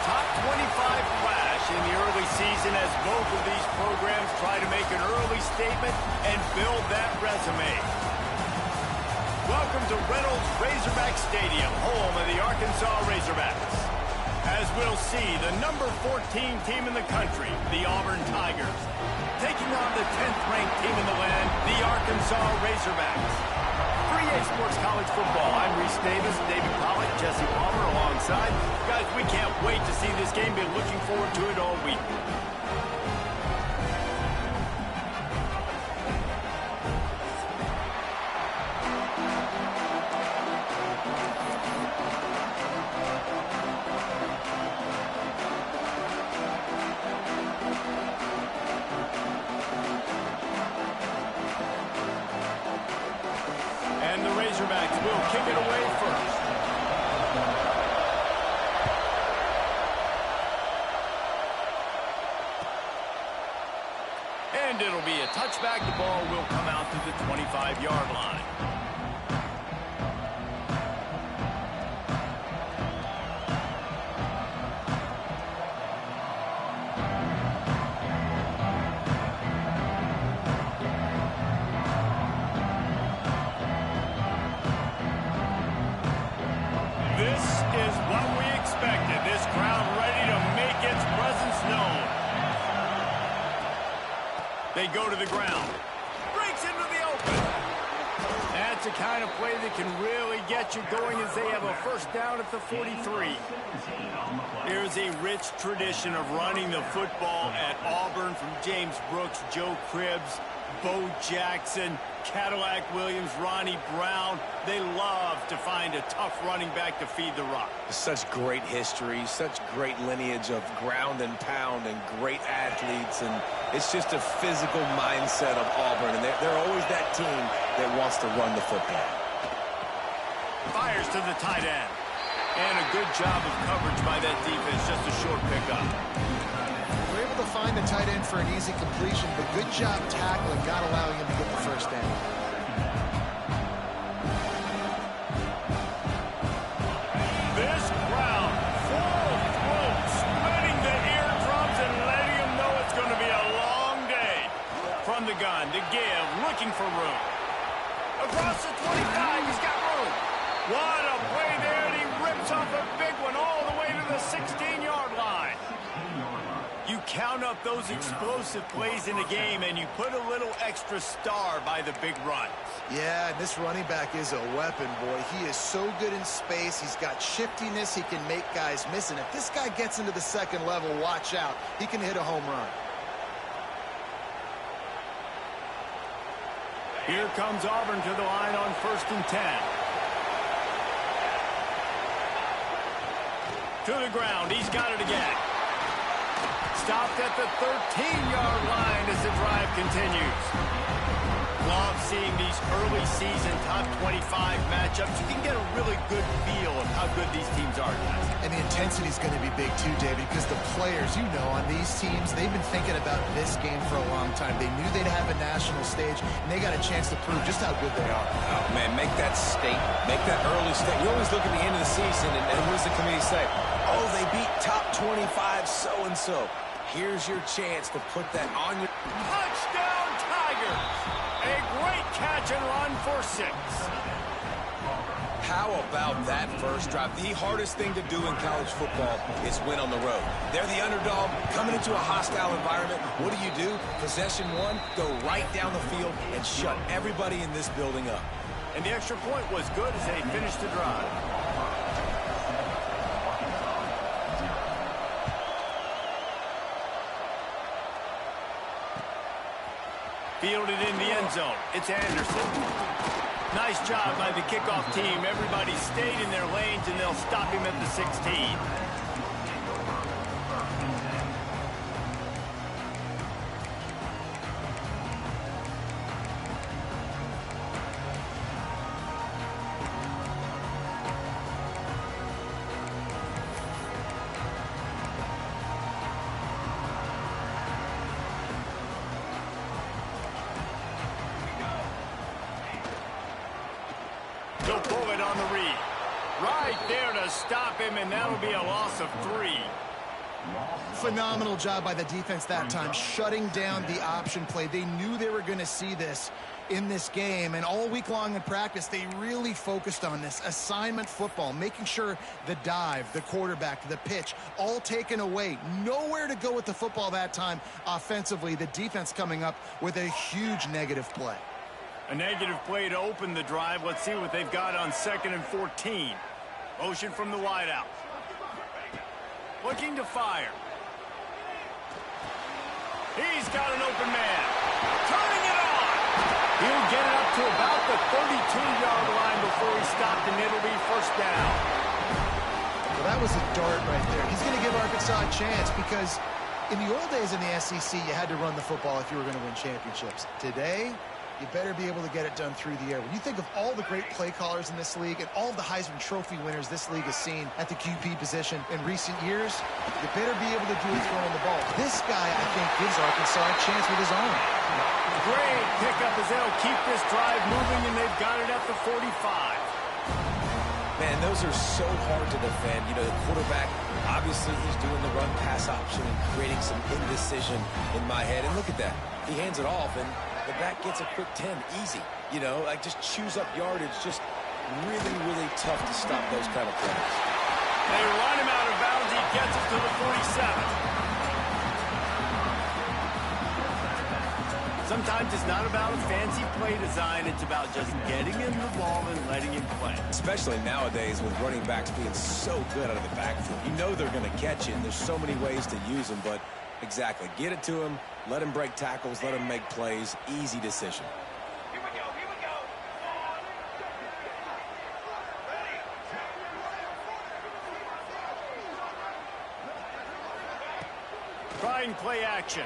top 25 clash in the early season as both of these programs try to make an early statement and build that resume. Welcome to Reynolds Razorback Stadium, home of the Arkansas Razorbacks. As we'll see, the number 14 team in the country, the Auburn Tigers, taking on the 10th-ranked team in the land, the Arkansas Razorbacks. For EA Sports College Football, I'm Reese Davis, David Pollock, Jesse Palmer alongside. Guys, we can't wait to see this game. Been looking forward to it all week. And the Razorbacks will kick it away first. And it'll be a touchback. The ball will come out to the 25-yard line. This is what we expected. This crowd ready to make its presence known. They go to the ground. Breaks into the open. That's a kind of play that can really get you going as they have a first down at the 43. There's a rich tradition of running the football at Auburn from James Brooks, Joe Cribbs, Bo Jackson, Cadillac Williams, Ronnie Brown. They love to find a tough running back to feed the rock. Such great history, such great lineage of ground and pound and great athletes, and it's just a physical mindset of Auburn, and they're always that team that wants to run the football. Fires to the tight end. And a good job of coverage by that defense, just a short pickup. We're able to find the tight end for an easy completion, but good job tackling, not allowing him to get the first down. This crowd, full throat, splitting the eardrums and letting them know it's going to be a long day. From the gun to give, looking for room. Across the 25, he's got room. What a play there, and he rips off a big one all the way to the 16-yard line. You count up those explosive plays in a game, and you put a little extra star by the big runs. Yeah, this running back is a weapon, boy. He is so good in space. He's got shiftiness. He can make guys miss. And if this guy gets into the second level, watch out. He can hit a home run. Here comes Auburn to the line on 1st and 10. To the ground. He's got it again. Stopped at the 13-yard line as the drive continues. Love seeing these early season top 25 matchups. You can get a really good feel of how good these teams are, guys. And the intensity is going to be big too, David, because the players, you know, on these teams, they've been thinking about this game for a long time. They knew they'd have a national stage, and they got a chance to prove just how good they are. Oh, man, make that statement. Make that early statement. You always look at the end of the season, and what does the committee say? Oh, they beat top 25 so-and-so. Here's your chance to put that on your... Touchdown, Tigers! A great catch and run for 6. How about that first drive? The hardest thing to do in college football is win on the road. They're the underdog, coming into a hostile environment. What do? Possession 1, go right down the field and shut everybody in this building up. And the extra point was good as they finished the drive. Fielded in the end zone. It's Anderson. Nice job by the kickoff team. Everybody stayed in their lanes, and they'll stop him at the 16. He'll pull it on the read. Right there to stop him, and that'll be a loss of 3. Phenomenal job by the defense that time, shutting down the option play. They knew they were going to see this in this game, and all week long in practice, they really focused on this assignment football, making sure the dive, the quarterback, the pitch, all taken away. Nowhere to go with the football that time offensively. The defense coming up with a huge negative play. A negative play to open the drive. Let's see what they've got on 2nd and 14. Motion from the wideout. Looking to fire. He's got an open man. Turning it on. He'll get it up to about the 32-yard line before he stopped, and it'll be first down. Well, that was a dart right there. He's going to give Arkansas a chance because in the old days in the SEC, you had to run the football if you were going to win championships. Today, you better be able to get it done through the air. When you think of all the great play callers in this league and all the Heisman Trophy winners this league has seen at the QB position in recent years, you better be able to do it throwing the ball. This guy, I think, gives Arkansas a chance with his arm. Great pickup as they'll keep this drive moving, and they've got it at the 45. Man, those are so hard to defend. You know, the quarterback, obviously he's doing the run-pass option and creating some indecision in my head. And look at that. He hands it off, and the back gets a quick 10, easy. You know, like just chews up yardage. Just really, really tough to stop those kind of plays. They run him out of bounds. He gets it to the 47. Sometimes it's not about a fancy play design. It's about just getting him the ball and letting him play. Especially nowadays with running backs being so good out of the backfield. You know they're going to catch it, and there's so many ways to use them, but exactly. Get it to him, let him break tackles, let him make plays. Easy decision. Here we go, here we go. Trying play action.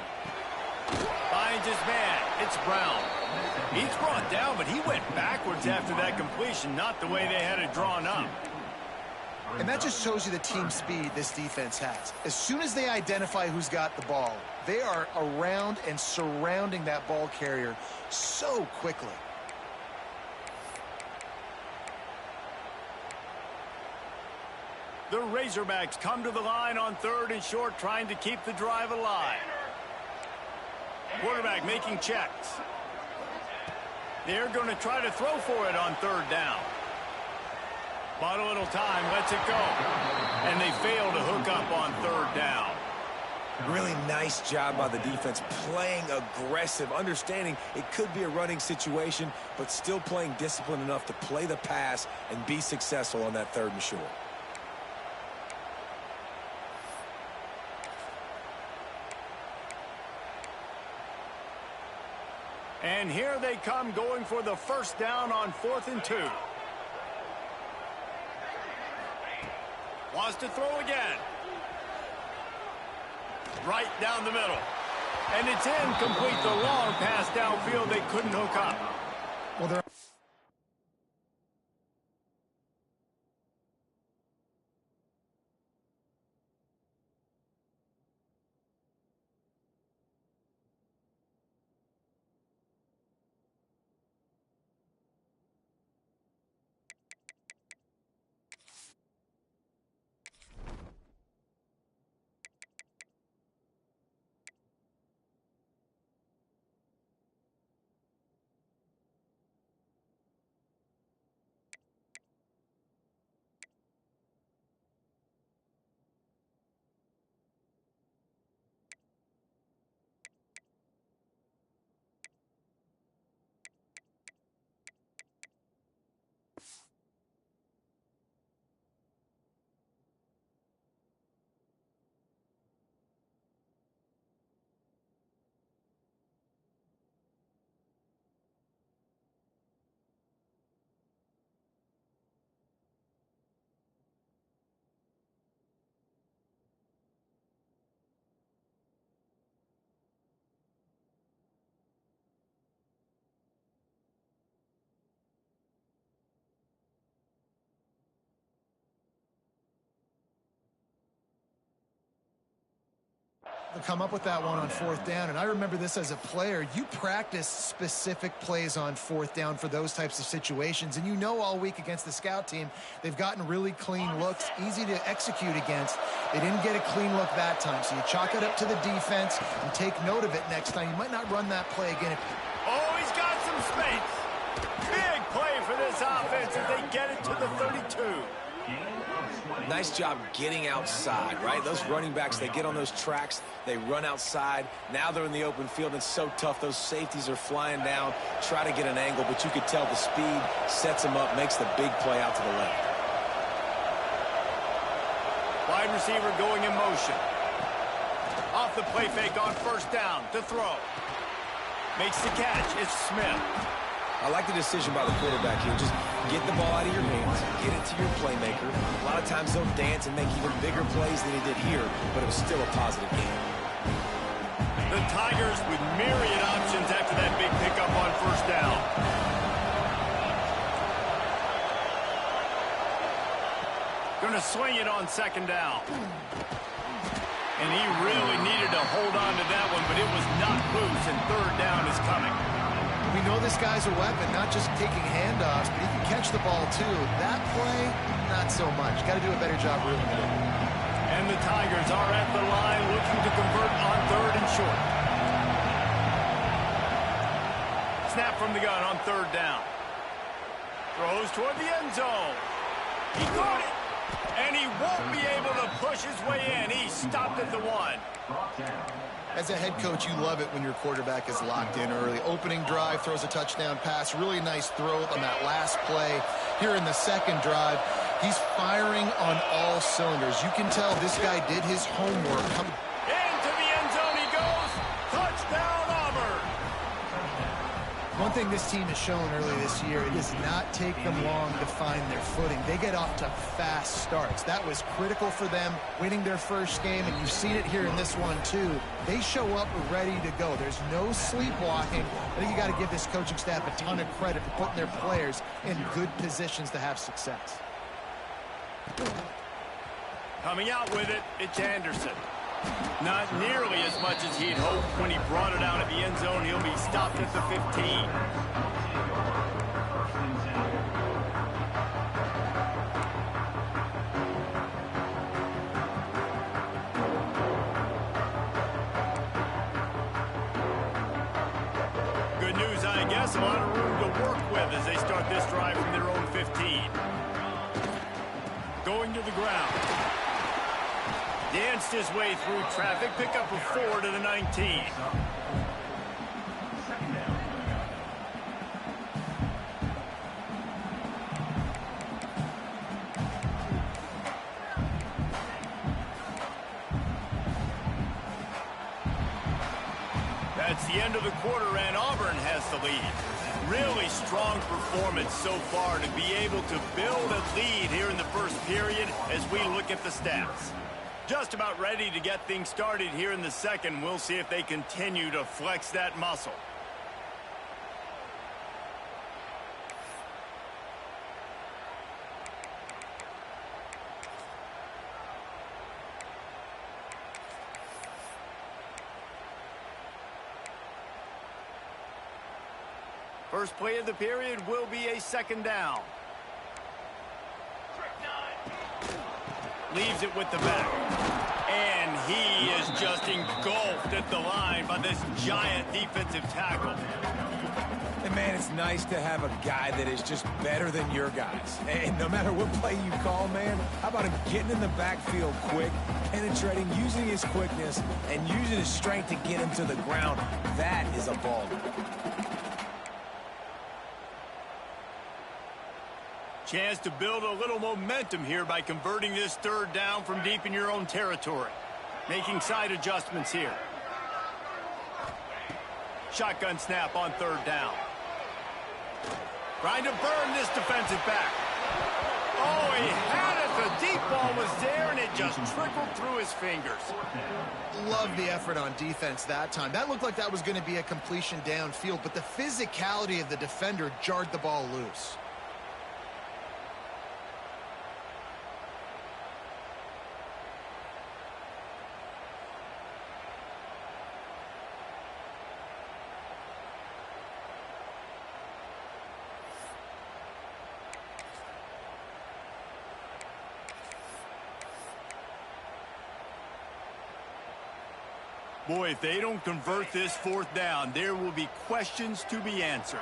Finds his man. It's Brown. He's brought down, but he went backwards after that completion, not the way they had it drawn up. And that just shows you the team speed this defense has. As soon as they identify who's got the ball, they are around and surrounding that ball carrier so quickly. The Razorbacks come to the line on 3rd and short, trying to keep the drive alive. Quarterback making checks. They're going to try to throw for it on 3rd down. But a little time, lets it go. And they fail to hook up on 3rd down. Really nice job by the defense, playing aggressive, understanding it could be a running situation, but still playing disciplined enough to play the pass and be successful on that 3rd and short. And here they come, going for the first down on 4th and 2. Wants to throw again. Right down the middle. And it's incomplete. The long pass downfield, they couldn't hook up. Well, they're to come up with that one on fourth down. And I remember this as a player. You practice specific plays on fourth down for those types of situations. And you know all week against the scout team, they've gotten really clean looks, easy to execute against. They didn't get a clean look that time. So you chalk it up to the defense and take note of it next time. You might not run that play again. Oh, he's got some space. Big play for this offense as they get it to the 32. Nice job getting outside, right? Those running backs, they get on those tracks, they run outside. Now they're in the open field. It's so tough. Those safeties are flying down, try to get an angle, but you could tell the speed sets them up, makes the big play out to the left. Wide receiver going in motion. Off the play fake on first down to throw. Makes the catch. It's Smith. I like the decision by the quarterback here. Just get the ball out of your hands, get it to your playmaker. A lot of times they'll dance and make even bigger plays than he did here, but it was still a positive game. The Tigers with myriad options after that big pickup on first down. Going to swing it on second down. And he really needed to hold on to that one, but it was not loose, and third down is coming. We know this guy's a weapon, not just taking handoffs, but he can catch the ball too. That play, not so much. Got to do a better job reeling it in. And the Tigers are at the line looking to convert on third and short. Snap from the gun on third down. Throws toward the end zone. He caught it. And he won't be able to push his way in. He stopped at the 1. As a head coach, you love it when your quarterback is locked in early. Opening drive, throws a touchdown pass. Really nice throw on that last play. Here in the second drive, he's firing on all cylinders. You can tell this guy did his homework. Into the end zone he goes. Touchdown, Auburn. One thing this team has shown early this year, it does not take them long to find their footing. They get off to fast starts. That was critical for them winning their first game, and you've seen it here in this one too. They show up ready to go. There's no sleepwalking. I think you got to give this coaching staff a ton of credit for putting their players in good positions to have success. Coming out with it, it's Anderson. Not nearly as much as he'd hoped when he brought it out at the end zone. He'll be stopped at the 15. Good news, I guess. A lot of room to work with as they start this drive from their own 15. Going to the ground. Danced his way through traffic. Pick up a 4 to the 19. That's the end of the quarter, and Auburn has the lead. Really strong performance so far to be able to build a lead here in the first period as we look at the stats. Just about ready to get things started here in the second. We'll see if they continue to flex that muscle. First play of the period will be a second down. Leaves it with the back. And he is just engulfed at the line by this giant defensive tackle. And, man, it's nice to have a guy that is just better than your guys. And no matter what play you call, man, how about him getting in the backfield quick, penetrating, using his quickness, and using his strength to get him to the ground. That is a baller. Chance to build a little momentum here by converting this third down from deep in your own territory. Making side adjustments here. Shotgun snap on third down. Trying to burn this defensive back. Oh, he had it. The deep ball was there, and it just trickled through his fingers. Love the effort on defense that time. That looked like that was going to be a completion downfield, but the physicality of the defender jarred the ball loose. Boy, if they don't convert this fourth down, there will be questions to be answered.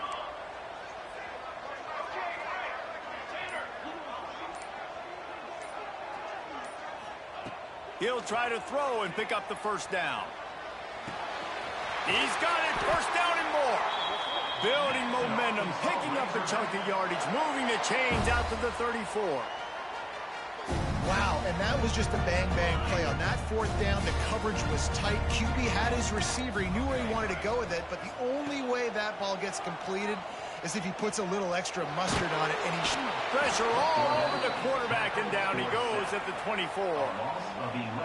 He'll try to throw and pick up the first down. He's got it, first down and more. Building momentum, picking up a chunk of yardage, moving the chains out to the 34. Wow, and that was just a bang-bang play. On that fourth down, the coverage was tight. QB had his receiver. He knew where he wanted to go with it, but the only way that ball gets completed is if he puts a little extra mustard on it, and he shoots. Pressure all over the quarterback, and down he goes at the 24.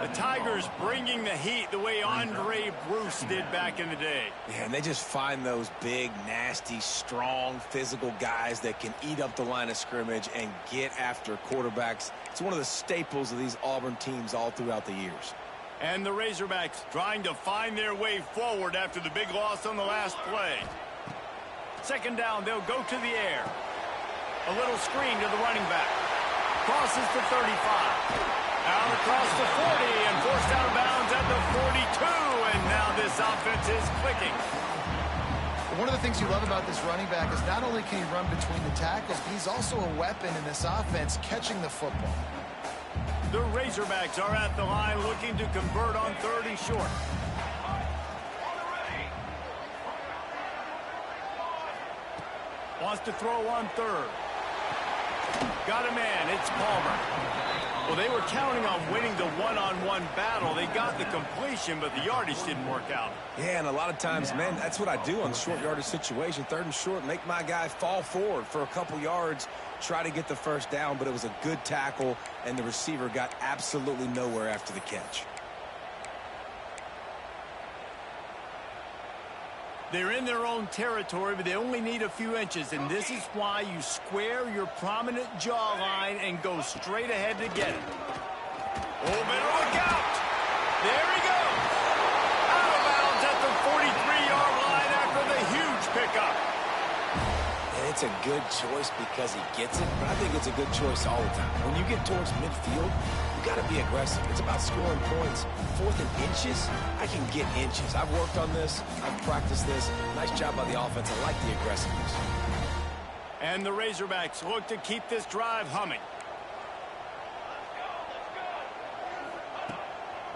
The Tigers bringing the heat the way Andre Bruce did back in the day. Yeah, and they just find those big, nasty, strong, physical guys that can eat up the line of scrimmage and get after quarterbacks. It's one of the staples of these Auburn teams all throughout the years. And the Razorbacks trying to find their way forward after the big loss on the last play. Second down, they'll go to the air. A little screen to the running back. Crosses the 35. Out across the 40 and forced out of bounds at the 42. And now this offense is clicking. One of the things you love about this running back is not only can he run between the tackles, but he's also a weapon in this offense catching the football. The Razorbacks are at the line looking to convert on third and short. Wants to throw on third. Got a man. It's Palmer. Well, they were counting on winning the one-on-one battle. They got the completion, but the yardage didn't work out. Yeah, and a lot of times, man, that's what I do on short yardage situation. Third and short, make my guy fall forward for a couple yards, try to get the first down, but it was a good tackle, and the receiver got absolutely nowhere after the catch. They're in their own territory, but they only need a few inches, and this is why you square your prominent jawline and go straight ahead to get it. Oh, better look out! There he goes! Out of bounds at the 43-yard line after the huge pickup. And it's a good choice because he gets it, but I think it's a good choice all the time. When you get towards midfield, you got to be aggressive. It's about scoring points. Fourth and inches, I can get inches. I've worked on this. I've practiced this. Nice job by the offense. I like the aggressiveness. And the Razorbacks look to keep this drive humming.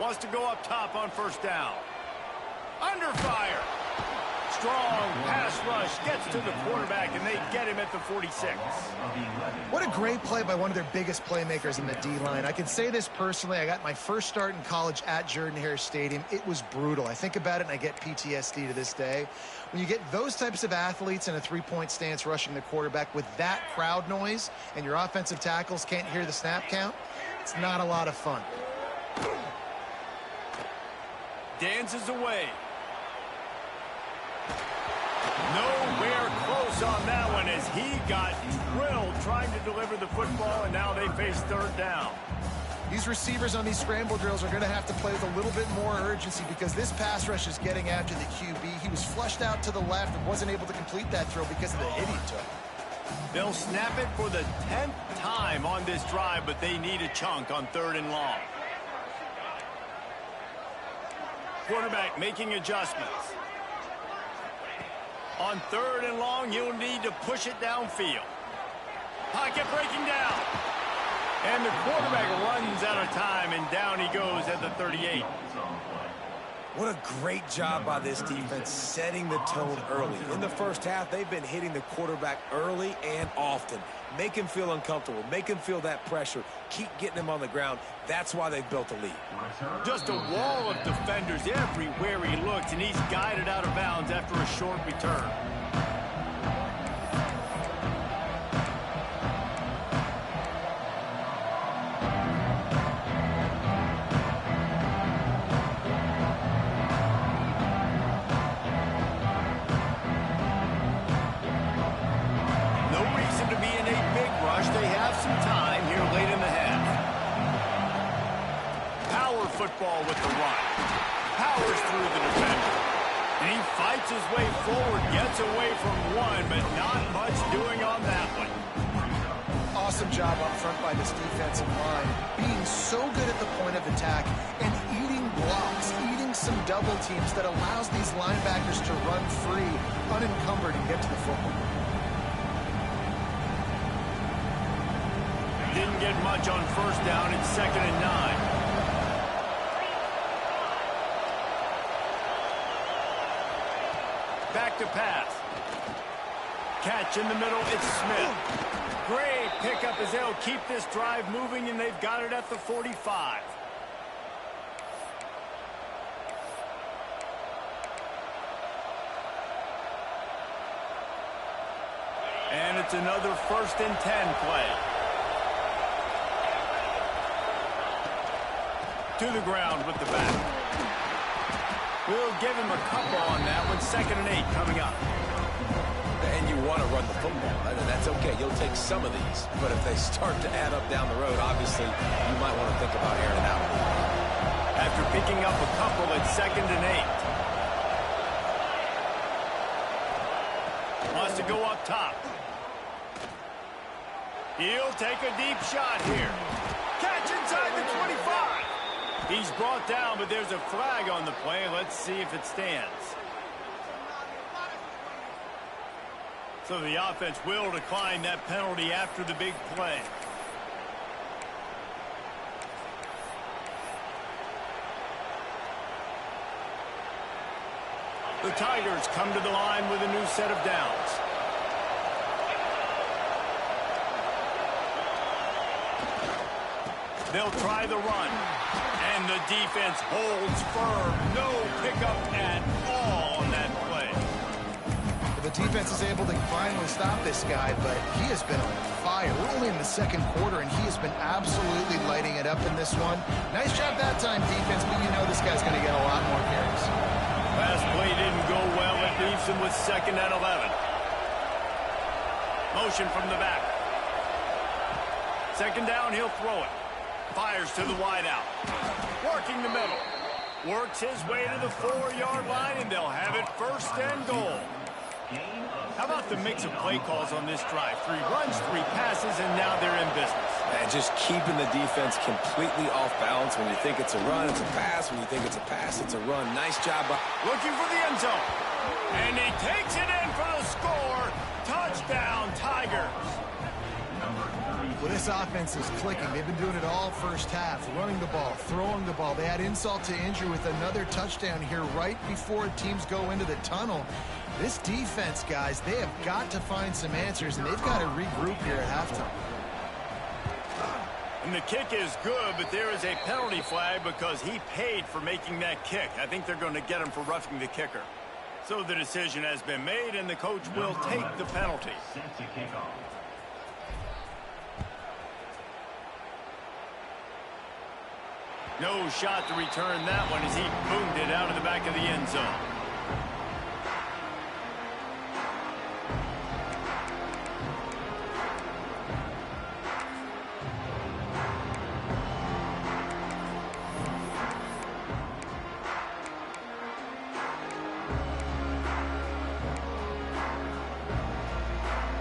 Wants to go up top on first down. Under fire. Strong pass rush gets to the quarterback, and they get him at the 46. What a great play by one of their biggest playmakers in the D-line. I can say this personally. I got my first start in college at Jordan-Hare Stadium. It was brutal. I think about it, and I get PTSD to this day. When you get those types of athletes in a three-point stance rushing the quarterback with that crowd noise, and your offensive tackles can't hear the snap count, it's not a lot of fun. Dances away. Nowhere close on that one as he got drilled trying to deliver the football, and now they face third down. These receivers on these scramble drills are going to have to play with a little bit more urgency because this pass rush is getting after the QB. He was flushed out to the left and wasn't able to complete that throw because of the hit he took. They'll snap it for the 10th time on this drive, but they need a chunk on third and long. Quarterback making adjustments. On third and long, you'll need to push it downfield. Pocket breaking down. And the quarterback runs out of time, and down he goes at the 38. What a great job by this defense setting the tone early. In the first half, they've been hitting the quarterback early and often. Make him feel uncomfortable. Make him feel that pressure. Keep getting him on the ground. That's why they've built a lead. Just a wall of defenders everywhere he looks, and he's guided out of bounds after a short return. They have some time here late in the half. Power football with the run. Powers through the defender. And he fights his way forward, gets away from one, but not much doing on that one. Awesome job up front by this defensive line, being so good at the point of attack and eating blocks, eating some double teams that allows these linebackers to run free, unencumbered, and get to the football. Didn't get much on first down. It's 2nd and 9. Back to pass. Catch in the middle. It's Smith. Great pickup as they'll keep this drive moving, and they've got it at the 45. And it's another 1st and 10 play. To the ground with the back. We'll give him a couple on that one. 2nd and 8 coming up. And you want to run the football. That's okay. You'll take some of these. But if they start to add up down the road, obviously, you might want to think about airing it out. After picking up a couple, it's 2nd and 8. Wants to go up top. He'll take a deep shot here. Catch inside the 25. He's brought down, but there's a flag on the play. Let's see if it stands. So the offense will decline that penalty after the big play. The Tigers come to the line with a new set of downs. They'll try the run. And the defense holds firm. No pickup at all on that play. The defense is able to finally stop this guy, but he has been on fire. We're only in the 2nd quarter, and he has been absolutely lighting it up in this one. Nice job that time, defense, but you know this guy's going to get a lot more carries. Last play didn't go well. It leaves him with 2nd and 11. Motion from the back. 2nd down, he'll throw it. Fires to the wideout. Working the middle. Works his way to the 4-yard line, and they'll have it 1st and goal. How about the mix of play calls on this drive? 3 runs, 3 passes, and now they're in business. And just keeping the defense completely off balance. When you think it's a run, it's a pass. When you think it's a pass, it's a run. Nice job. Looking for the end zone. And he takes it in for the score. Touchdown, Tigers. Well, this offense is clicking. They've been doing it all first half, running the ball, throwing the ball. They had insult to injury with another touchdown here right before teams go into the tunnel. This defense, guys, they have got to find some answers, and they've got to regroup here at halftime. And the kick is good, but there is a penalty flag because he paid for making that kick. I think they're going to get him for roughing the kicker. So the decision has been made, and the coach will take the penalty. No shot to return that one as he boomed it out of the back of the end zone.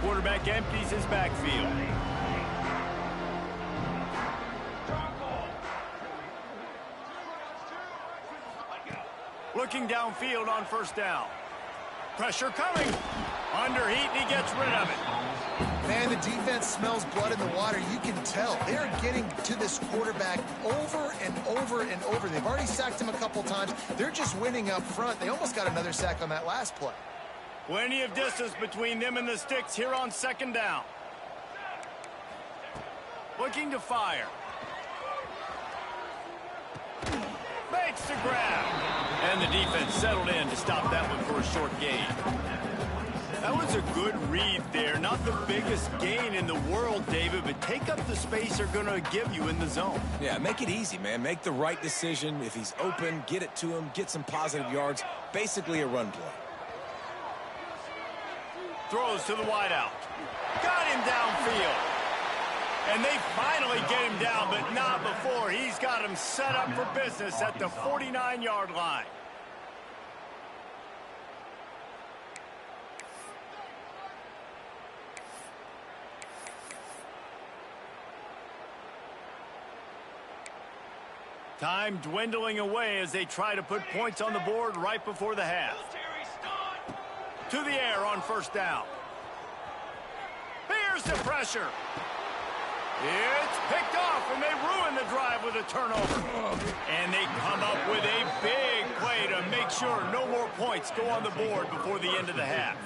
Quarterback empties his backfield. Looking downfield on 1st down. Pressure coming. Under heat, and he gets rid of it. Man, the defense smells blood in the water. You can tell. They're getting to this quarterback over and over and over. They've already sacked him a couple times. They're just winning up front. They almost got another sack on that last play. Plenty of distance between them and the sticks here on 2nd down. Looking to fire. Makes the grab. And the defense settled in to stop that one for a short gain. That was a good read there. Not the biggest gain in the world, David, but take up the space they're going to give you in the zone. Yeah, make it easy, man. Make the right decision. If he's open, get it to him. Get some positive yards. Basically a run play. Throws to the wideout. Got him downfield. And they finally get him down, but not before. He's got him set up for business at the 49-yard line. Time dwindling away as they try to put points on the board right before the half. To the air on first down. Here's the pressure. It's picked off, and they ruin the drive with a turnover. And they come up with a big play to make sure no more points go on the board before the end of the half.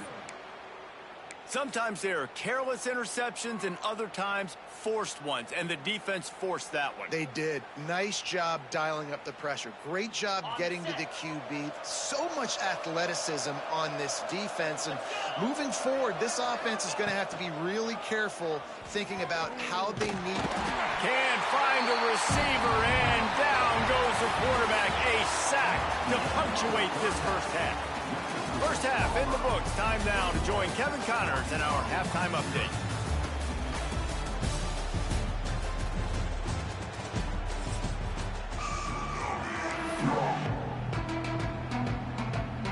Sometimes there are careless interceptions and other times forced ones, and the defense forced that one. They did. Nice job dialing up the pressure. Great job getting to the QB. So much athleticism on this defense. And moving forward, this offense is going to have to be really careful thinking about how they need. Can't find a receiver, and down goes the quarterback. A sack to punctuate this first half. First half in the books. Time now to join Kevin Connors in our halftime update.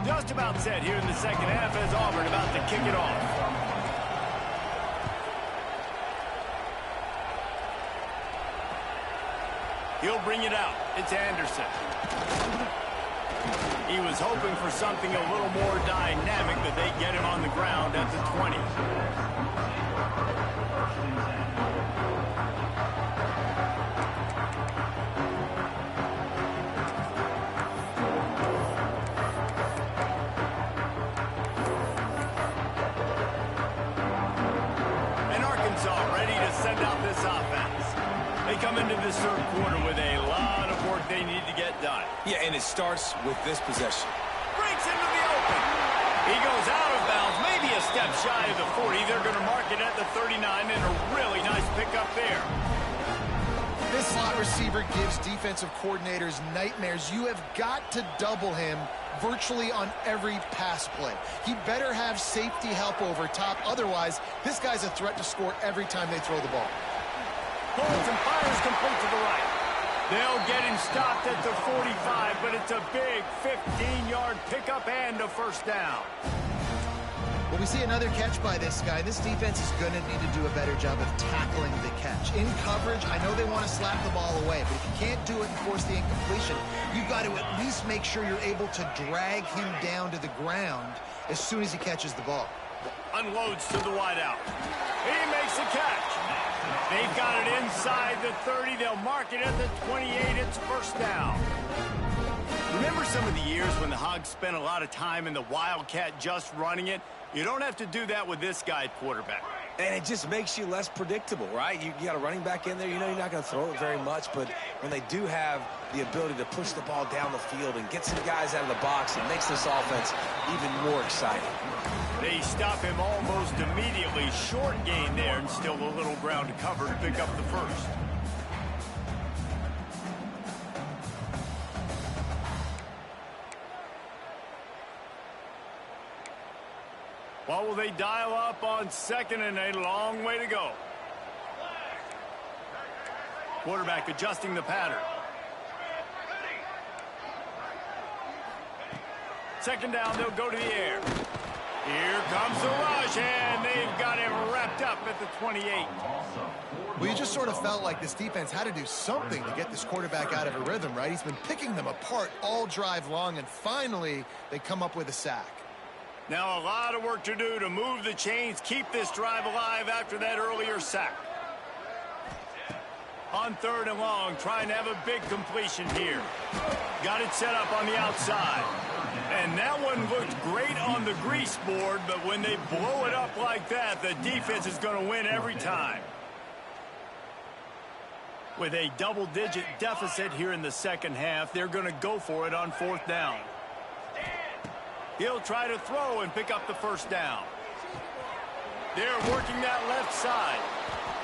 Just about set here in the second half as Auburn about to kick it off. He'll bring it out. It's Anderson. He was hoping for something a little more dynamic, but they get him on the ground at the 20. And Arkansas ready to send out this offense. They come into this third quarter with a lot of work they need to get done. Yeah, and it starts with this possession. Breaks into the open. He goes out of bounds, maybe a step shy of the 40. They're going to mark it at the 39, and a really nice pickup there. This slot receiver gives defensive coordinators nightmares. You have got to double him virtually on every pass play. He better have safety help over top. Otherwise, this guy's a threat to score every time they throw the ball. Pulls and fires complete to the right. They'll get him stopped at the 45, but it's a big 15-yard pickup and a first down. Well, we see another catch by this guy. This defense is going to need to do a better job of tackling the catch. In coverage, I know they want to slap the ball away, but if you can't do it and force the incompletion, you've got to at least make sure you're able to drag him down to the ground as soon as he catches the ball. Unloads to the wideout. He makes the catch. They've got it inside the 30. They'll mark it at the 28. It's first down. Remember some of the years when the Hogs spent a lot of time in the Wildcat just running it? You don't have to do that with this guy at quarterback. And it just makes you less predictable, right? You got a running back in there. You know you're not going to throw it very much, but when they do have the ability to push the ball down the field and get some guys out of the box, it makes this offense even more exciting. They stop him almost immediately. Short gain there and still a little ground to cover to pick up the first. What will they dial up on second and a long way to go? Quarterback adjusting the pattern. Second down, they'll go to the air. Here comes the rush, and they've got him wrapped up at the 28. Well, you just sort of felt like this defense had to do something to get this quarterback out of a rhythm, right? He's been picking them apart all drive long, and finally they come up with a sack. Now a lot of work to do to move the chains, keep this drive alive after that earlier sack. On third and long, trying to have a big completion here. Got it set up on the outside. And that one looked great on the grease board, but when they blow it up like that, the defense is going to win every time. With a double-digit deficit here in the second half, they're going to go for it on fourth down. He'll try to throw and pick up the first down. They're working that left side.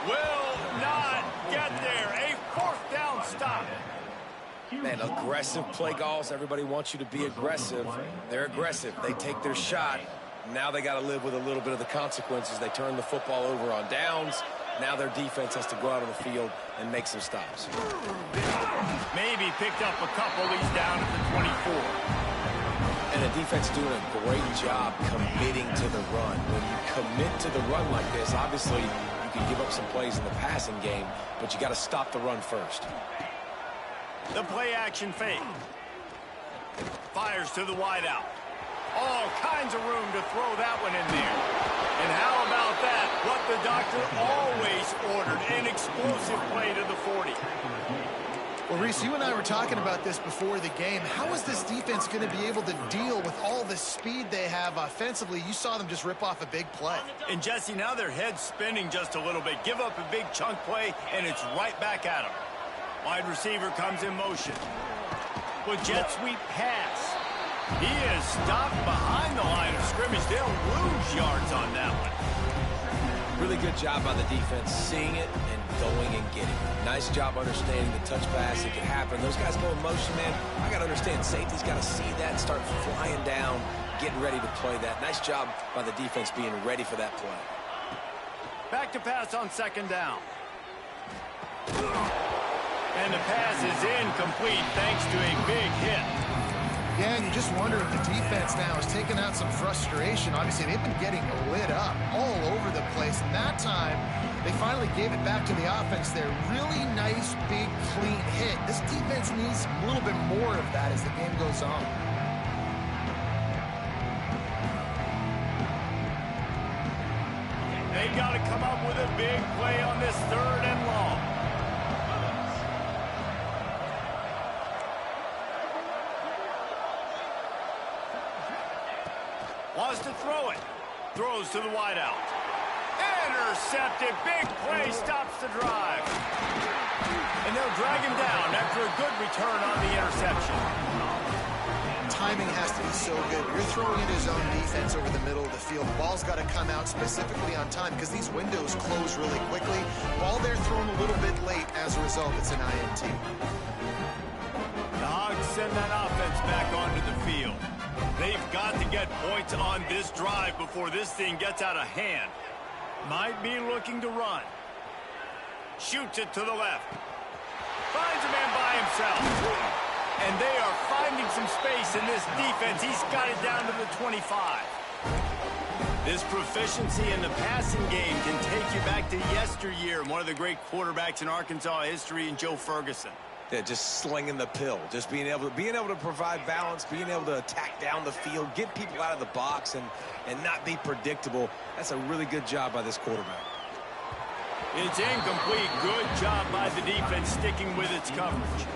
Will not get there. A fourth down stop. Man, aggressive play calls. Everybody wants you to be aggressive. They're aggressive. They take their shot. Now they got to live with a little bit of the consequences. They turn the football over on downs. Now their defense has to go out on the field and make some stops. Maybe picked up a couple. He's down at the 24. And the defense doing a great job committing to the run. When you commit to the run like this, obviously you can give up some plays in the passing game, but you got to stop the run first. The play action fake. Fires to the wideout. All kinds of room to throw that one in there. And how about that? What the doctor always ordered, an explosive play to the 40. Well, Reese, you and I were talking about this before the game. How is this defense going to be able to deal with all the speed they have offensively? You saw them just rip off a big play. And, Jesse, now their head's spinning just a little bit. Give up a big chunk play, and it's right back at them. Wide receiver comes in motion. With jet sweep pass. He is stopped behind the line of scrimmage. They'll lose yards on that one. Really good job by the defense, seeing it and going and getting it. Nice job understanding the touch pass. It can happen. Those guys go in motion, man. I got to understand, safety's got to see that and start flying down, getting ready to play that. Nice job by the defense being ready for that play. Back to pass on second down. And the pass is incomplete thanks to a big hit. Yeah, and you just wonder if the defense now is taking out some frustration. Obviously, they've been getting lit up all over the place. And that time, they finally gave it back to the offense there. Really nice, big, clean hit. This defense needs a little bit more of that as the game goes on. They got to come up with a big play on this third and long. Wants to throw it. Throws to the wideout. Intercepted. Big play stops the drive. And they'll drag him down after a good return on the interception. Timing has to be so good. You're throwing in his own defense over the middle of the field. The ball's got to come out specifically on time because these windows close really quickly. Ball there thrown a little bit late. As a result, it's an INT. The Hogs send that offense back onto the field. They've got to get points on this drive before this thing gets out of hand. Might be looking to run. Shoots it to the left. Finds a man by himself. And they are finding some space in this defense. He's got it down to the 25. This proficiency in the passing game can take you back to yesteryear. One of the great quarterbacks in Arkansas history, in Joe Ferguson. Yeah, just slinging the pill, just being able to provide balance, being able to attack down the field, get people out of the box, and not be predictable. That's a really good job by this quarterback. It's incomplete. Good job by the defense sticking with its coverage.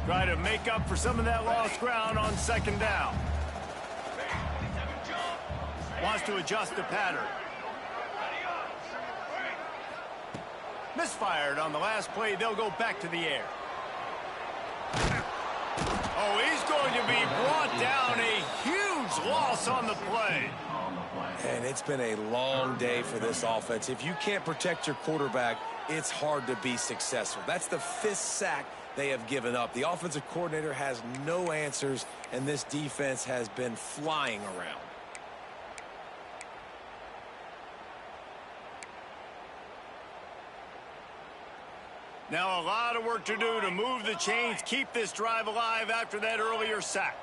Try to make up for some of that lost ground on second down. Wants to adjust the pattern. Misfired on the last play. They'll go back to the air. Oh, he's going to be brought down. A huge loss on the play. And it's been a long day for this offense. If you can't protect your quarterback, it's hard to be successful. That's the 5th sack they have given up. The offensive coordinator has no answers, and this defense has been flying around. Now a lot of work to do to move the chains, keep this drive alive after that earlier sack.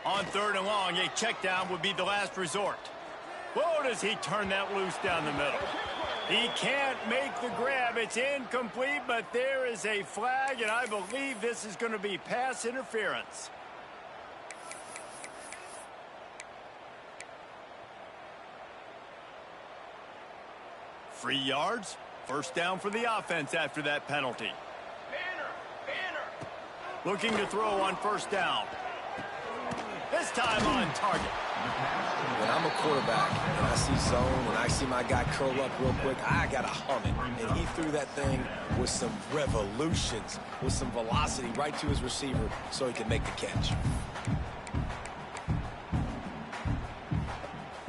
On third and long, a check down would be the last resort. Whoa, does he turn that loose down the middle? He can't make the grab. It's incomplete, but there is a flag, and I believe this is going to be pass interference. Free yards. First down for the offense after that penalty. Looking to throw on first down. This time on target. When I'm a quarterback and I see zone and I see my guy curl up real quick, I got to hum it. And he threw that thing with some revolutions, with some velocity right to his receiver so he could make the catch.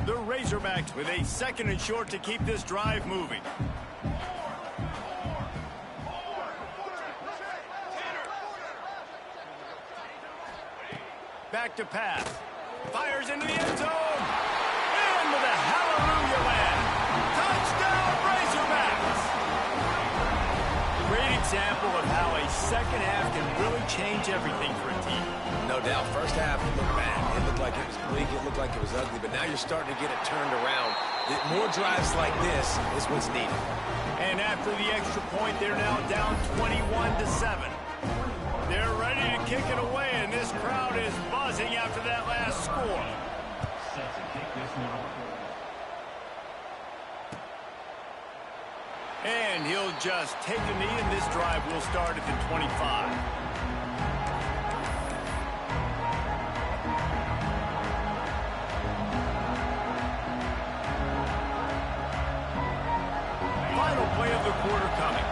The Razorbacks with a second and short to keep this drive moving. Back to pass. Fires into the end zone. example of how a second half can really change everything for a team. No doubt. First half, it looked bad. It looked like it was bleak. It looked like it was ugly. But now you're starting to get it turned around. More drives like this is what's needed. And after the extra point, they're now down 21-7. They're ready to kick it away, and this crowd is buzzing after that last score. And he'll just take a knee, and this drive will start at the 25. Final play of the quarter coming.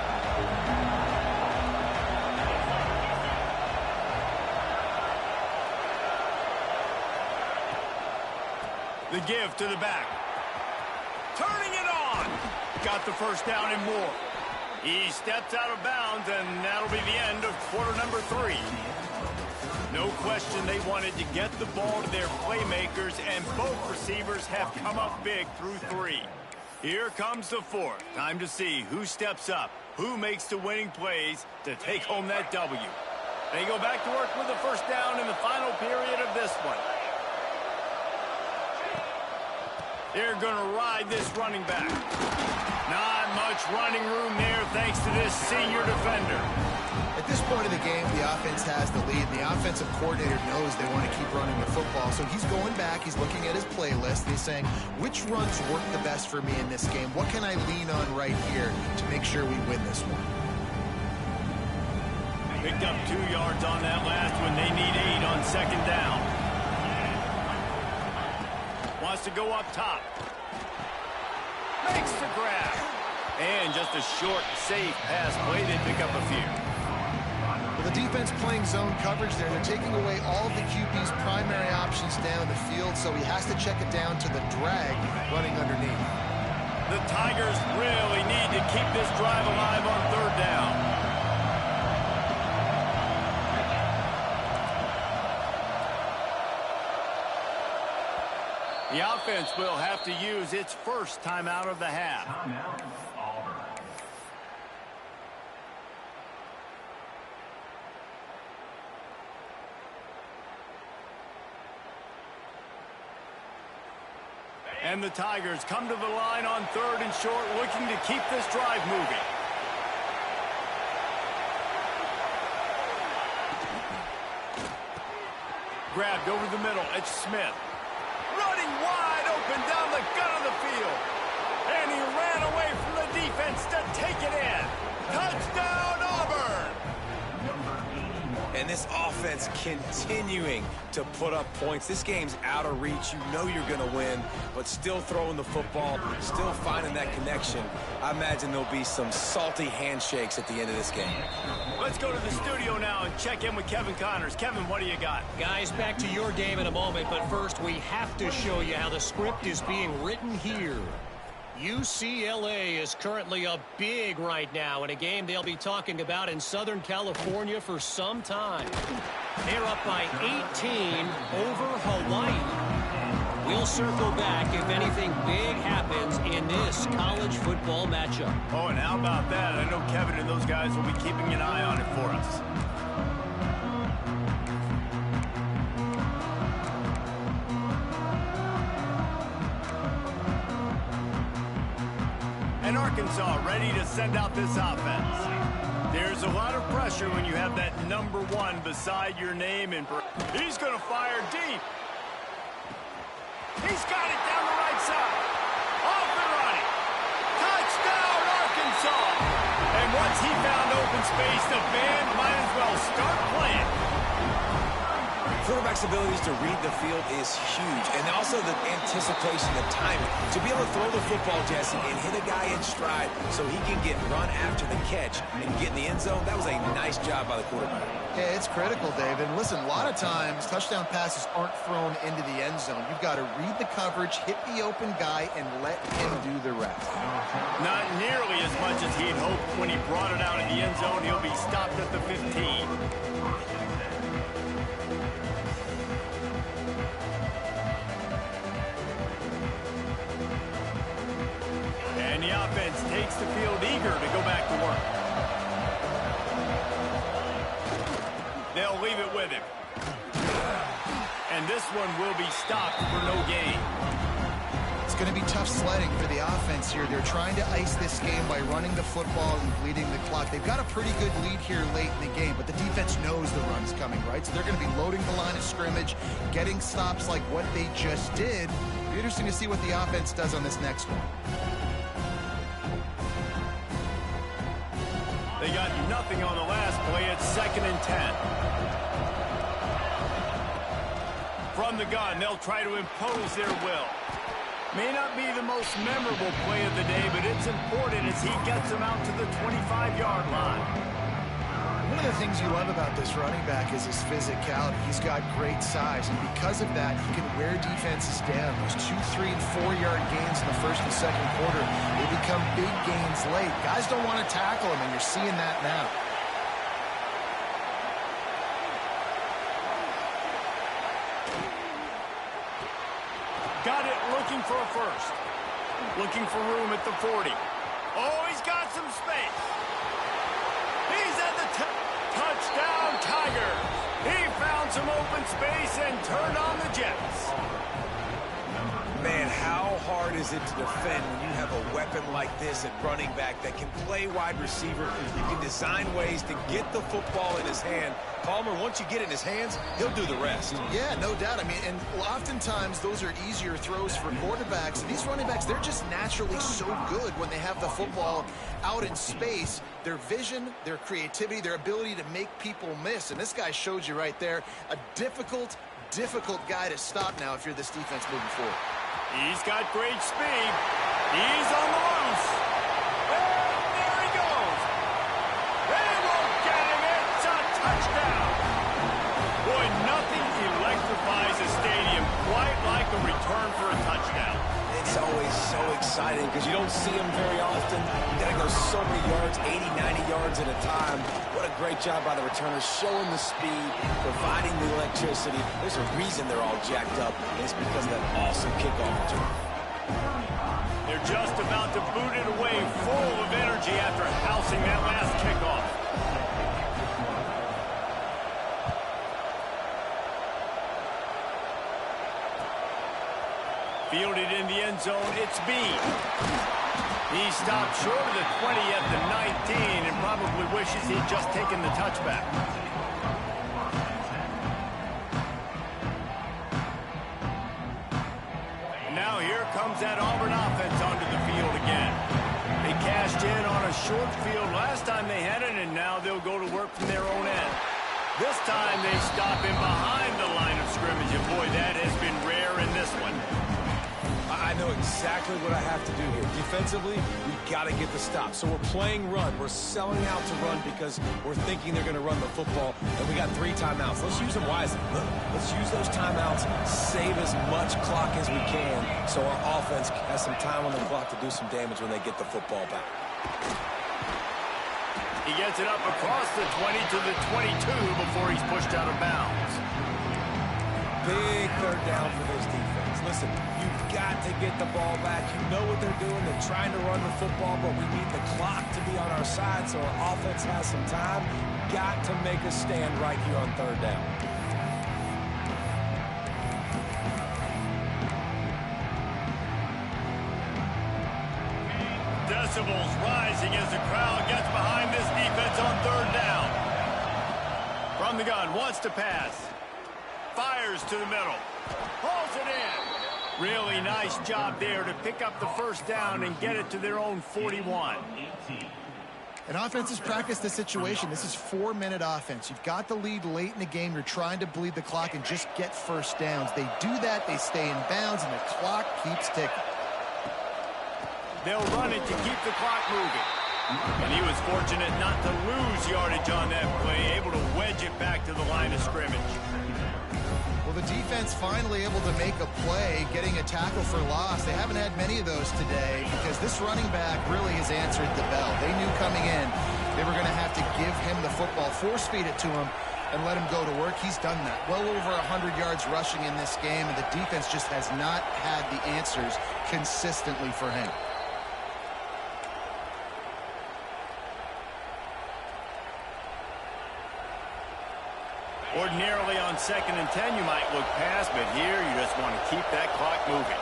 The give to the back. Turning it on. Got the first down and more. He steps out of bounds, and that'll be the end of quarter number 3. No question they wanted to get the ball to their playmakers, and both receivers have come up big through 3. Here comes the 4th. Time to see who steps up, who makes the winning plays to take home that W. They go back to work with the first down in the final period of this one. They're going to ride this running back. Not much running room there thanks to this senior defender. At this point of the game, the offense has the lead. The offensive coordinator knows they want to keep running the football. So he's going back. He's looking at his playlist. He's saying, which runs work the best for me in this game? What can I lean on right here to make sure we win this one? Picked up 2 yards on that last one. They need 8 on second down. Wants to go up top. Makes the grab. And just a short, safe pass play. They pick up a few. Well, the defense playing zone coverage there. They're taking away all of the QB's primary options down the field, so he has to check it down to the drag running underneath. The Tigers really need to keep this drive alive on third down. The offense will have to use its first timeout of the half. And the Tigers come to the line on 3rd and short, looking to keep this drive moving. Grabbed over the middle. It's Smith. Running wide open down the gut of the field. And he ran away from the defense to take it in. Touchdown, Auburn! And this offense continuing to put up points. This game's out of reach. You know you're going to win, but still throwing the football, still finding that connection. I imagine there'll be some salty handshakes at the end of this game. Let's go to the studio now and check in with Kevin Connors. Kevin, what do you got? Guys, back to your game in a moment, but first we have to show you how the script is being written here. UCLA is currently up big right now in a game they'll be talking about in Southern California for some time. They're up by 18 over Hawaii. We'll circle back if anything big happens in this college football matchup. Oh, and how about that? I know Kevin and those guys will be keeping an eye on it for us. And Arkansas ready to send out this offense. There's a lot of pressure when you have that number 1 beside your name. And he's going to fire deep. He's got it down the right side. Off and running. Touchdown, Arkansas. And once he found open space, the band might as well start playing. Quarterback's abilities to read the field is huge, and also the anticipation, the timing. To be able to throw the football, Jesse, and hit a guy in stride so he can get run after the catch and get in the end zone, that was a nice job by the quarterback. Yeah, it's critical, David. Listen, a lot of times touchdown passes aren't thrown into the end zone. You've got to read the coverage, hit the open guy, and let him do the rest. Not nearly as much as he'd hoped when he brought it out in the end zone. He'll be stopped at the 15. And the offense takes the field eager to go back to work. They'll leave it with him. And this one will be stopped for no gain. It's going to be tough sledding for the offense here. They're trying to ice this game by running the football and bleeding the clock. They've got a pretty good lead here late in the game, but the defense knows the run's coming, right? So they're going to be loading the line of scrimmage, getting stops like what they just did. It'll be interesting to see what the offense does on this next one. They got nothing on the last play. It's 2nd and 10. From the gun, they'll try to impose their will. May not be the most memorable play of the day, but it's important as he gets them out to the 25-yard line. One of the things you love about this running back is his physicality. He's got great size, and because of that, he can wear defenses down. Those 2-, 3-, and 4-yard gains in the first and second quarter, they become big gains late. Guys don't want to tackle him, and you're seeing that now. Got it, looking for a first. Looking for room at the 40. Oh, he's got some space. He's at the touchdown, Tigers. He found some open space and turned on the Jets. Man, how hard is it to defend when you have a weapon like this at running back that can play wide receiver? You can design ways to get the football in his hand. Palmer, once you get it in his hands, he'll do the rest. Yeah, no doubt. I mean, and oftentimes those are easier throws for quarterbacks. And these running backs, they're just naturally so good when they have the football out in space. Their vision, their creativity, their ability to make people miss. And this guy showed you right there, a difficult guy to stop now if you're this defense moving forward. He's got great speed. He's on the loose. And there he goes. They will get him. It's a touchdown. Boy, nothing electrifies a stadium quite like a return for a touchdown. It's always so exciting because you don't see them very often. You got to go so many yards, 80, 90 yards at a time. What a great job by the returners, showing the speed, providing the electricity. There's a reason they're all jacked up, and it's because of that awesome kickoff return. They're just about to boot it away, full of energy after housing that last kickoff. Fielded in the end zone, it's B. He stopped short of the 20 at the 19 and probably wishes he'd just taken the touchback. Now here comes that Auburn offense onto the field again. They cashed in on a short field last time they had it, and now they'll go to work from their own end. This time they stop him behind the line of scrimmage, and boy, that has been rare in this one. I know exactly what I have to do here. Defensively, we've got to get the stop. So we're playing run. We're selling out to run because we're thinking they're going to run the football, and we got 3 timeouts. Let's use them wisely. Let's use those timeouts, save as much clock as we can so our offense has some time on the clock to do some damage when they get the football back. He gets it up across the 20 to the 22 before he's pushed out of bounds. Big third down for this defense. Listen, you've got to get the ball back. You know what they're doing. They're trying to run the football, but we need the clock to be on our side so our offense has some time. Got to make a stand right here on third down. Decibels rising as the crowd gets behind this defense on third down. From the gun, wants to pass. Fires to the middle. Pulls it in. Really nice job there to pick up the first down and get it to their own 41. And offenses practice the situation. This is 4-minute offense. You've got the lead late in the game. You're trying to bleed the clock and just get first downs. They do that. They stay in bounds, and the clock keeps ticking. They'll run it to keep the clock moving. And he was fortunate not to lose yardage on that play, able to wedge it back to the line of scrimmage. Well, the defense finally able to make a play, getting a tackle for loss. They haven't had many of those today because this running back really has answered the bell. They knew coming in they were going to have to give him the football, force feed it to him, and let him go to work. He's done that. Well over 100 yards rushing in this game, and the defense just has not had the answers consistently for him. Ordinarily on 2nd and 10, you might look past, but here you just want to keep that clock moving.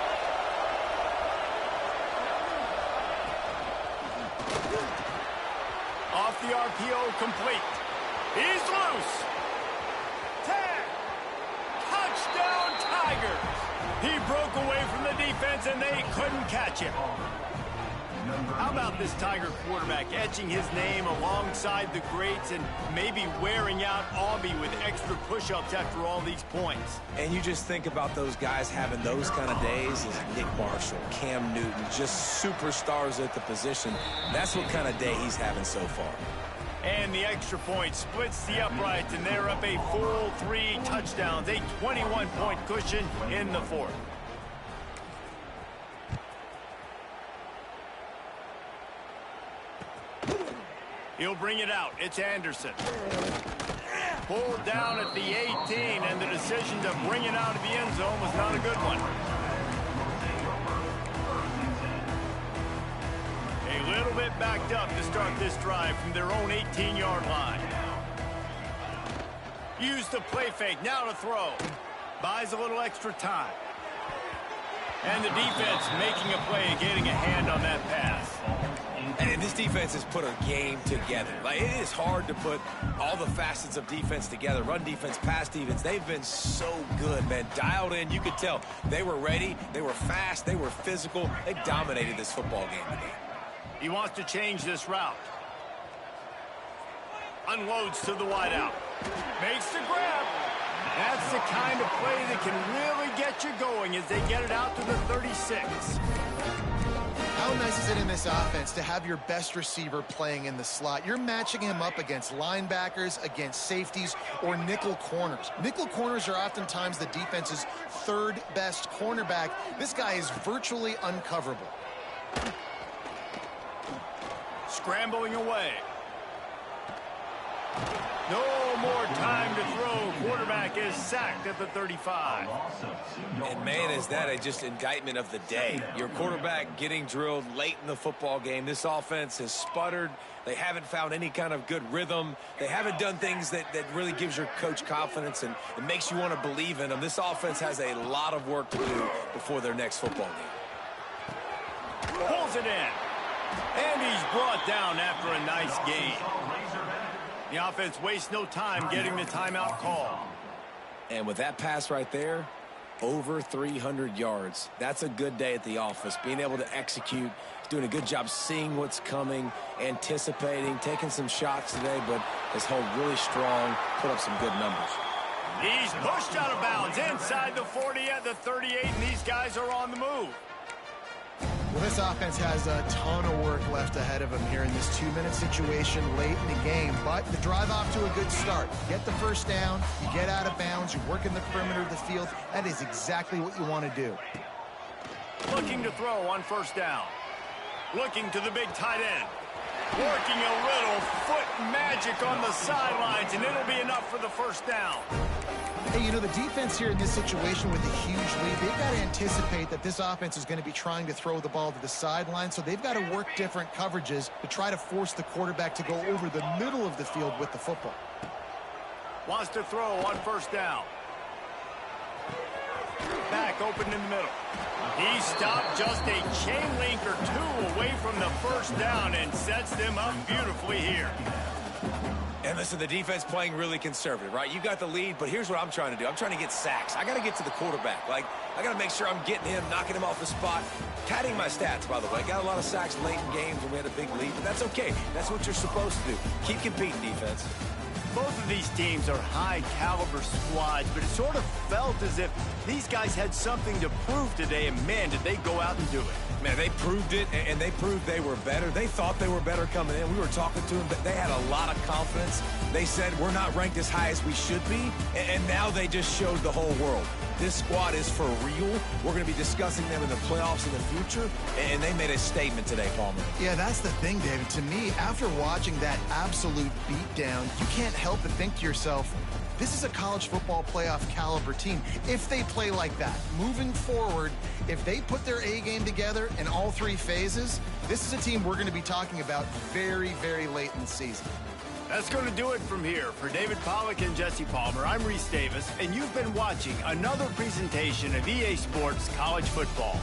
Off the RPO, complete. He's loose. Tag. Touchdown, Tigers. He broke away from the defense, and they couldn't catch him. How about this Tiger quarterback etching his name alongside the greats and maybe wearing out Aubie with extra push-ups after all these points? And you just think about those guys having those kind of days as Nick Marshall, Cam Newton, just superstars at the position. That's what kind of day he's having so far. And the extra point splits the uprights, and they're up a full 3 touchdowns, a 21-point cushion in the 4th. He'll bring it out. It's Anderson. Pulled down at the 18, and the decision to bring it out of the end zone was not a good one. A little bit backed up to start this drive from their own 18-yard line. Use the play fake. Now to throw. Buys a little extra time. And the defense making a play, getting a hand on that pass. And this defense has put a game together. Like, it is hard to put all the facets of defense together. Run defense, pass defense. They've been so good, man. Dialed in. You could tell they were ready. They were fast. They were physical. They dominated this football game today. He wants to change this route. Unloads to the wideout. Makes the grab. That's the kind of play that can really get you going as they get it out to the 36. How nice is it in this offense to have your best receiver playing in the slot? You're matching him up against linebackers, against safeties, or nickel corners. Nickel corners are oftentimes the defense's 3rd best cornerback. This guy is virtually uncoverable. Scrambling away. No more time to throw. Quarterback is sacked at the 35. And, man, is that just indictment of the day. Your quarterback getting drilled late in the football game. This offense has sputtered. They haven't found any kind of good rhythm. They haven't done things that really gives your coach confidence and it makes you want to believe in them. This offense has a lot of work to do before their next football game. Pulls it in. And he's brought down after a nice gain. The offense wastes no time getting the timeout call. And with that pass right there, over 300 yards. That's a good day at the office. Being able to execute, doing a good job seeing what's coming, anticipating, taking some shots today, but has held really strong, put up some good numbers. He's pushed out of bounds inside the 40 at the 38, and these guys are on the move. Well, this offense has a ton of work left ahead of them here in this 2-minute situation late in the game. But the drive off to a good start. You get the first down, you get out of bounds, you work in the perimeter of the field. That is exactly what you want to do. Looking to throw on first down. Looking to the big tight end. Working a little foot magic on the sidelines, and it'll be enough for the first down. Hey, you know, the defense here in this situation with a huge lead, they've got to anticipate that this offense is going to be trying to throw the ball to the sideline, so they've got to work different coverages to try to force the quarterback to go over the middle of the field with the football. Wants to throw on first down. Back open in the middle. He stopped just a chain link or two away from the first down and sets them up beautifully here. And listen, the defense playing really conservative, right? You got the lead, but here's what I'm trying to do. I'm trying to get sacks. I got to get to the quarterback. Like, I got to make sure I'm getting him, knocking him off the spot. Padding my stats, by the way. Got a lot of sacks late in games when we had a big lead, but that's okay. That's what you're supposed to do. Keep competing, defense. Both of these teams are high-caliber squads, but it sort of felt as if these guys had something to prove today, and, man, did they go out and do it. Man, they proved it, and they proved they were better. They thought they were better coming in. We were talking to them, but they had a lot of confidence. They said, we're not ranked as high as we should be, and now they just showed the whole world. This squad is for real. We're going to be discussing them in the playoffs in the future, and they made a statement today, Palmer. Yeah, that's the thing, David. To me, after watching that absolute beatdown, you can't help but think to yourself, this is a college football playoff caliber team. If they play like that, moving forward, if they put their A game together in all 3 phases, this is a team we're going to be talking about very, very late in the season. That's going to do it from here. For David Pollack and Jesse Palmer, I'm Reese Davis, and you've been watching another presentation of EA Sports College Football.